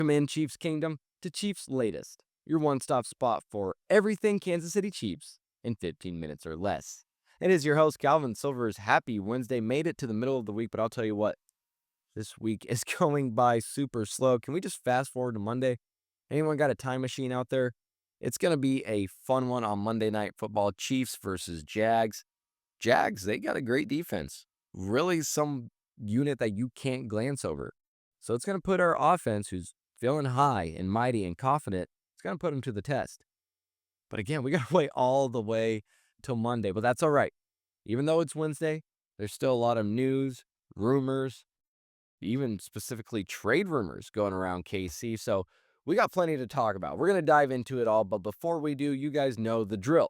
Welcome in, Chiefs Kingdom, to Cheifs Latest, your one-stop spot for everything Kansas City Chiefs in 15 minutes or less. It is your host, Calvin Silvers. Happy Wednesday. Made it to the middle of the week, but I'll tell you what, this week is going by super slow. Can we just fast forward to Monday? Anyone got a time machine out there? It's going to be a fun one on Monday Night Football. Chiefs versus Jags. Jags, they got a great defense. Really some unit that you can't glance over. So it's going to put our offense, who's feeling high and mighty and confident, it's going to put them to the test. But again, we got to wait all the way till Monday, but that's all right. Even though it's Wednesday, there's still a lot of news, rumors, even specifically trade rumors going around KC. So we got plenty to talk about. We're going to dive into it all. But before we do, you guys know the drill.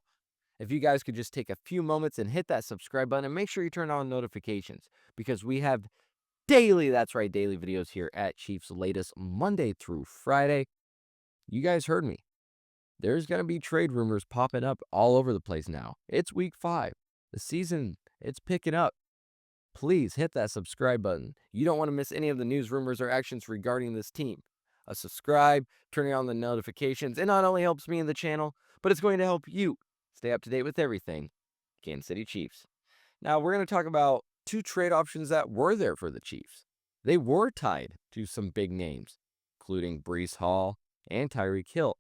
If you guys could just take a few moments and hit that subscribe button and make sure you turn on notifications, because we have daily, that's right, daily videos here at Cheifs Latest, Monday through Friday. You guys heard me. There's going to be trade rumors popping up all over the place now. It's week 5. The season, it's picking up. Please hit that subscribe button. You don't want to miss any of the news, rumors, or actions regarding this team. A subscribe, turning on the notifications, it not only helps me in the channel, but it's going to help you stay up to date with everything Kansas City Chiefs. Now, we're going to talk about 2 trade options that were there for the Chiefs. They were tied to some big names, including Breece Hall and Tyreek Hill.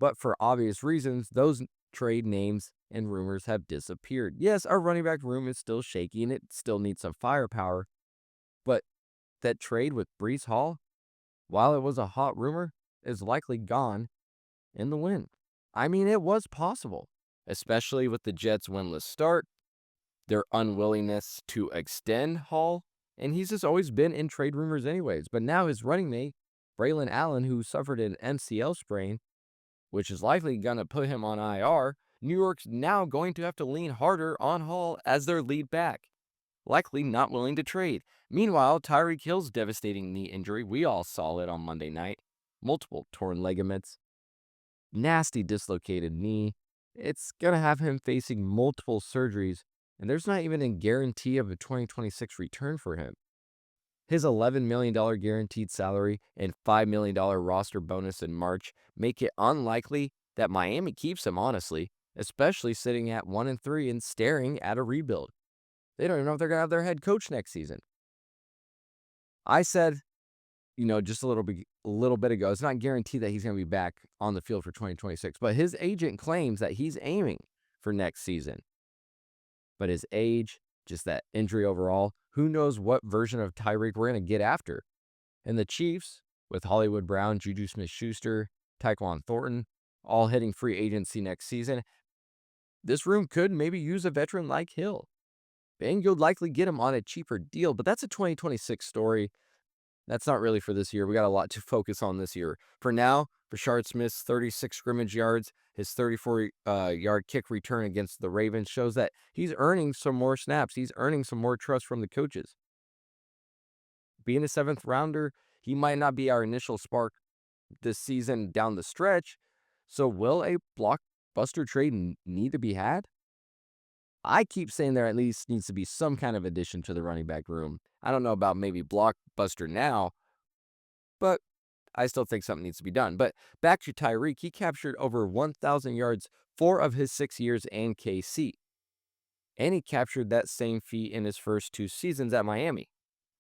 But for obvious reasons, those trade names and rumors have disappeared. Yes, our running back room is still shaky and it still needs some firepower. But that trade with Breece Hall, while it was a hot rumor, is likely gone in the wind. I mean, it was possible, especially with the Jets' winless start, their unwillingness to extend Hall, and he's just always been in trade rumors anyways. But now his running mate, Braylon Allen, who suffered an MCL sprain, which is likely going to put him on IR, New York's now going to have to lean harder on Hall as their lead back, likely not willing to trade. Meanwhile, Tyreek Hill's devastating knee injury, we all saw it on Monday night, multiple torn ligaments, nasty dislocated knee. It's going to have him facing multiple surgeries, and there's not even a guarantee of a 2026 return for him. His $11 million guaranteed salary and $5 million roster bonus in March make it unlikely that Miami keeps him, honestly, especially sitting at 1-3 and staring at a rebuild. They don't even know if they're going to have their head coach next season. I said, just a little bit ago, it's not guaranteed that he's going to be back on the field for 2026, but his agent claims that he's aiming for next season. But his age, just that injury overall, who knows what version of Tyreek we're going to get after. And the Chiefs, with Hollywood Brown, Juju Smith-Schuster, Tyquan Thornton, all hitting free agency next season, this room could maybe use a veteran like Hill. And you'll likely get him on a cheaper deal, but that's a 2026 story. That's not really for this year. We got a lot to focus on this year. For now, Rashard Smith's 36 scrimmage yards, his 34-yard kick return against the Ravens shows that he's earning some more snaps. He's earning some more trust from the coaches. Being a 7th rounder, he might not be our initial spark this season down the stretch. So will a blockbuster trade need to be had? I keep saying there at least needs to be some kind of addition to the running back room. I don't know about maybe blockbuster now, but I still think something needs to be done. But back to Tyreek, he captured over 1,000 yards 4 of his 6 years in KC. And he captured that same feat in his first 2 seasons at Miami.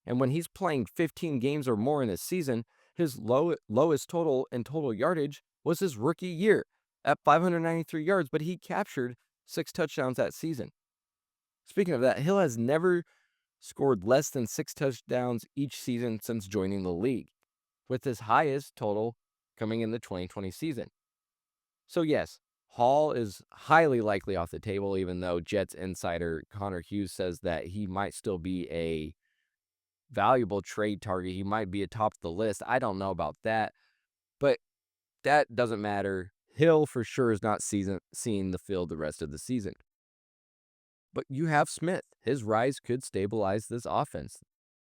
And when he's playing 15 games or more in a season, his lowest total in total yardage was his rookie year at 593 yards, but he captured 6 touchdowns that season. Speaking of that, Hill has never scored less than 6 touchdowns each season since joining the league, with his highest total coming in the 2020 season. So yes, Hall is highly likely off the table, even though Jets insider Connor Hughes says that he might still be a valuable trade target. He might be atop the list. I don't know about that, but that doesn't matter. Hill for sure is not seeing the field the rest of the season. But you have Smith. His rise could stabilize this offense.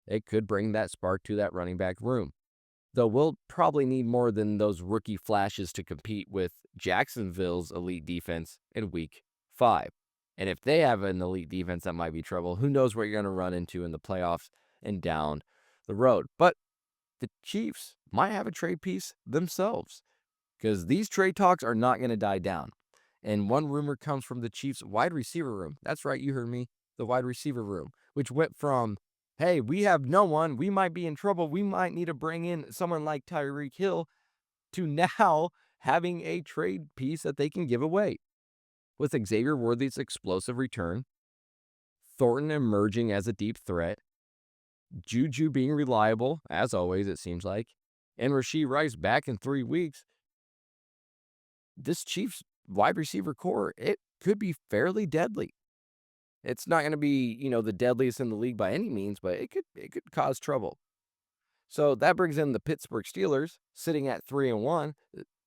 It could bring that spark to that running back room. Though we'll probably need more than those rookie flashes to compete with Jacksonville's elite defense in week 5. And if they have an elite defense, that might be trouble. Who knows what you're going to run into in the playoffs and down the road. But the Chiefs might have a trade piece themselves because these trade talks are not going to die down. And one rumor comes from the Chiefs wide receiver room. That's right, you heard me. The wide receiver room, which went from, hey, we have no one, we might be in trouble, we might need to bring in someone like Tyreek Hill, to now having a trade piece that they can give away. With Xavier Worthy's explosive return, Thornton emerging as a deep threat, Juju being reliable, as always, it seems like, and Rashee Rice back in 3 weeks, this Chiefs wide receiver core, it could be fairly deadly. It's not going to be, the deadliest in the league by any means, but it could cause trouble. So that brings in the Pittsburgh Steelers, sitting at 3-1.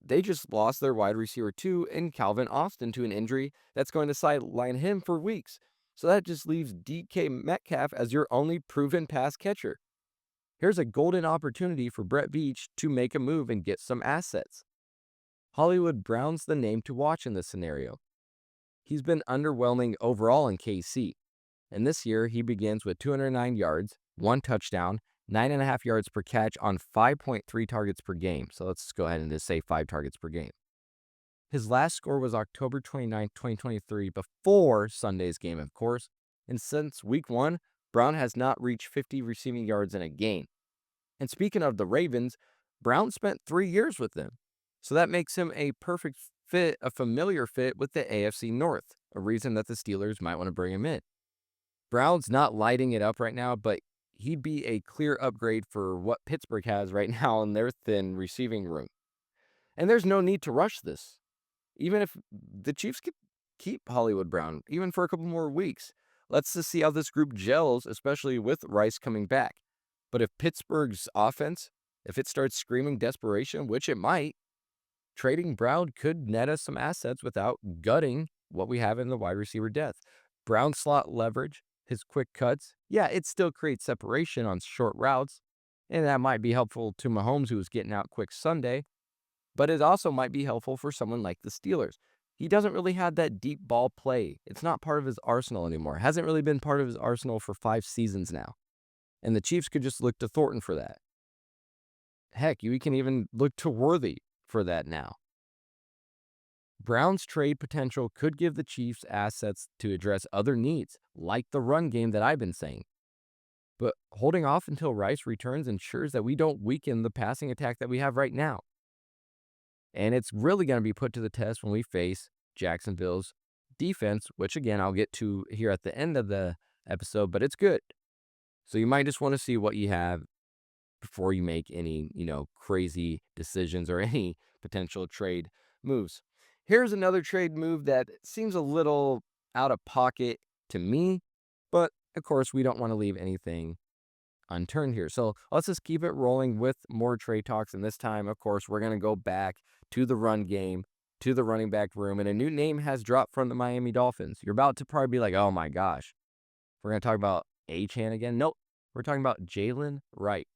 They just lost their wide receiver 2 in Calvin Austin to an injury that's going to sideline him for weeks. So that just leaves DK Metcalf as your only proven pass catcher. Here's a golden opportunity for Brett Veach to make a move and get some assets. Hollywood Brown's the name to watch in this scenario. He's been underwhelming overall in KC, and this year he begins with 209 yards, 1 touchdown, 9.5 yards per catch on 5.3 targets per game. So let's go ahead and just say 5 targets per game. His last score was October 29, 2023, before Sunday's game, of course. And since week 1, Brown has not reached 50 receiving yards in a game. And speaking of the Ravens, Brown spent 3 years with them. So that makes him a perfect fit, a familiar fit with the AFC North, a reason that the Steelers might want to bring him in. Brown's not lighting it up right now, but he'd be a clear upgrade for what Pittsburgh has right now in their thin receiving room. And there's no need to rush this. Even if the Chiefs could keep Hollywood Brown, even for a couple more weeks, let's just see how this group gels, especially with Rice coming back. But if Pittsburgh's offense, if it starts screaming desperation, which it might, trading Brown could net us some assets without gutting what we have in the wide receiver depth. Brown's slot leverage, his quick cuts, yeah, it still creates separation on short routes, and that might be helpful to Mahomes, who was getting out quick Sunday, but it also might be helpful for someone like the Steelers. He doesn't really have that deep ball play. It's not part of his arsenal anymore. It hasn't really been part of his arsenal for 5 seasons now. And the Chiefs could just look to Thornton for that. Heck, you can even look to Worthy for that now. Brown's trade potential could give the Chiefs assets to address other needs, like the run game that I've been saying. But holding off until Rice returns ensures that we don't weaken the passing attack that we have right now. And it's really going to be put to the test when we face Jacksonville's defense, which again, I'll get to here at the end of the episode, but it's good. So you might just want to see what you have before you make any, crazy decisions or any potential trade moves. Here's another trade move that seems a little out of pocket to me, but of course, we don't want to leave anything unturned here. So let's just keep it rolling with more trade talks. And this time, of course, we're going to go back to the run game, to the running back room. And a new name has dropped from the Miami Dolphins. You're about to probably be like, oh my gosh, we're going to talk about Achane again. Nope, we're talking about Jalen Wright.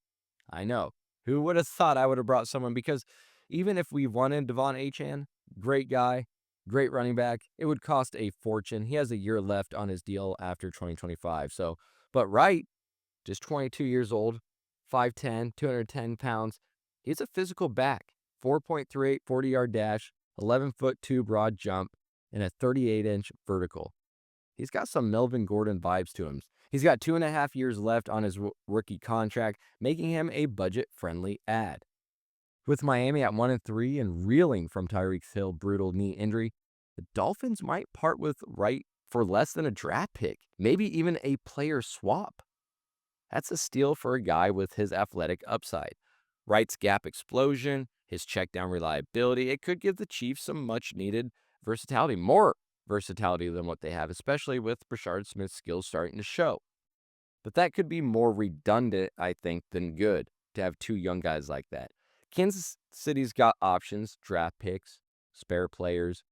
I know. Who would have thought I would have brought someone? Because even if we wanted Devon Achane, great guy, great running back, it would cost a fortune. He has a year left on his deal after 2025. So, but Wright, just 22 years old, 5'10", 210 pounds. He's a physical back, 4.38 40-yard dash, 11'2" broad jump, and a 38-inch vertical. He's got some Melvin Gordon vibes to him. He's got 2.5 years left on his rookie contract, making him a budget-friendly add. With Miami at 1-3 and reeling from Tyreek Hill's brutal knee injury, the Dolphins might part with Wright for less than a draft pick, maybe even a player swap. That's a steal for a guy with his athletic upside. Wright's gap explosion, his check down reliability, it could give the Chiefs some much-needed versatility, more versatility than what they have, especially with Brashard Smith's skills starting to show. But that could be more redundant, I think, than good to have 2 young guys like that. Kansas City's got options, draft picks, spare players.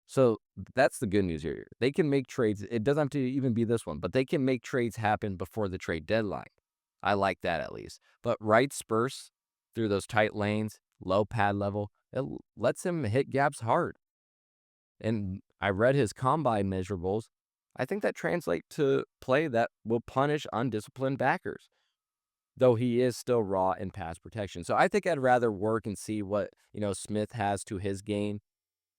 So that's the good news here. They can make trades. It doesn't have to even be this one, but they can make trades happen before the trade deadline. I like that at least. But Wright's bursts through those tight lanes, low pad level, it lets him hit gaps hard. And I read his combine measurables. I think that translates to play that will punish undisciplined backers. though he is still raw in pass protection. So I think I'd rather work and see what, Smith has to his game.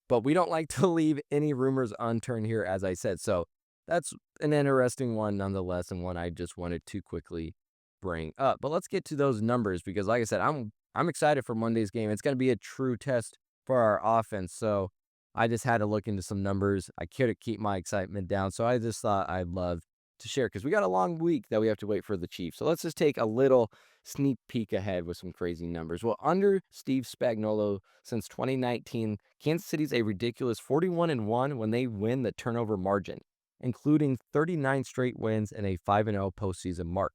But we don't like to leave any rumors unturned here, as I said. So that's an interesting one nonetheless, and one I just wanted to quickly bring up. But let's get to those numbers because, like I said, I'm excited for Monday's game. It's going to be a true test for our offense. So I just had to look into some numbers. I couldn't keep my excitement down, so I just thought I'd love to share because we got a long week that we have to wait for the Chiefs. So let's just take a little sneak peek ahead with some crazy numbers. Well, under Steve Spagnuolo since 2019, Kansas City's a ridiculous 41-1 when they win the turnover margin, including 39 straight wins and a 5-0 postseason mark.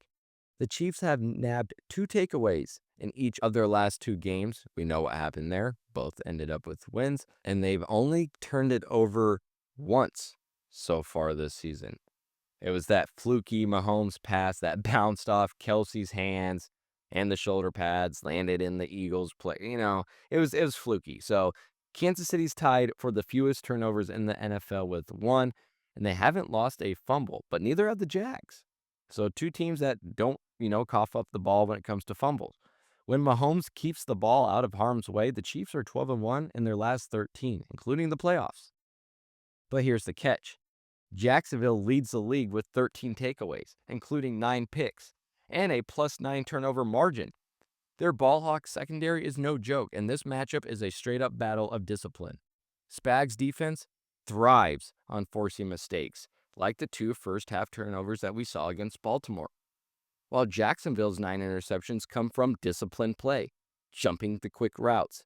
The Chiefs have nabbed 2 takeaways in each of their last 2 games. We know what happened there. Both ended up with wins, and they've only turned it over once so far this season. It was that fluky Mahomes pass that bounced off Kelsey's hands and the shoulder pads, landed in the Eagles' play. It was fluky. So Kansas City's tied for the fewest turnovers in the NFL with 1, and they haven't lost a fumble, but neither have the Jags. So 2 teams that don't, cough up the ball when it comes to fumbles. When Mahomes keeps the ball out of harm's way, the Chiefs are 12-1 in their last 13, including the playoffs. But here's the catch. Jacksonville leads the league with 13 takeaways, including 9 picks, and a +9 turnover margin. Their ballhawk secondary is no joke, and this matchup is a straight-up battle of discipline. Spags' defense thrives on forcing mistakes, like the 2 first-half turnovers that we saw against Baltimore, while Jacksonville's 9 interceptions come from disciplined play, jumping the quick routes,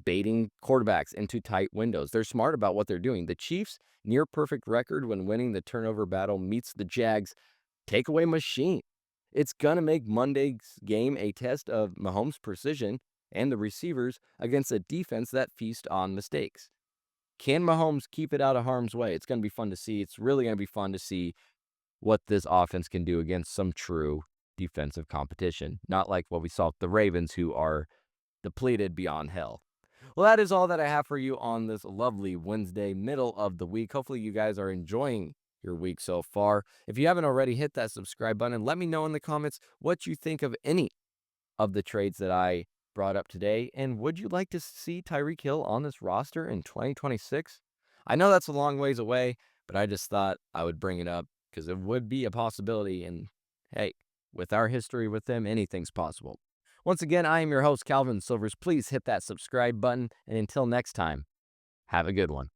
baiting quarterbacks into tight windows. They're smart about what they're doing. The Chiefs' near-perfect record when winning the turnover battle meets the Jags' takeaway machine. It's going to make Monday's game a test of Mahomes' precision and the receivers against a defense that feasts on mistakes. Can Mahomes keep it out of harm's way? It's going to be fun to see. It's really going to be fun to see what this offense can do against some true defensive competition, not like what we saw with the Ravens, who are depleted beyond hell. Well, that is all that I have for you on this lovely Wednesday, middle of the week. Hopefully you guys are enjoying your week so far. If you haven't already, hit that subscribe button and let me know in the comments what you think of any of the trades that I brought up today. And would you like to see Tyreek Hill on this roster in 2026? I know that's a long ways away, but I just thought I would bring it up because it would be a possibility. And hey, with our history with them, anything's possible. Once again, I am your host, Calvin Silvers. Please hit that subscribe button. And until next time, have a good one.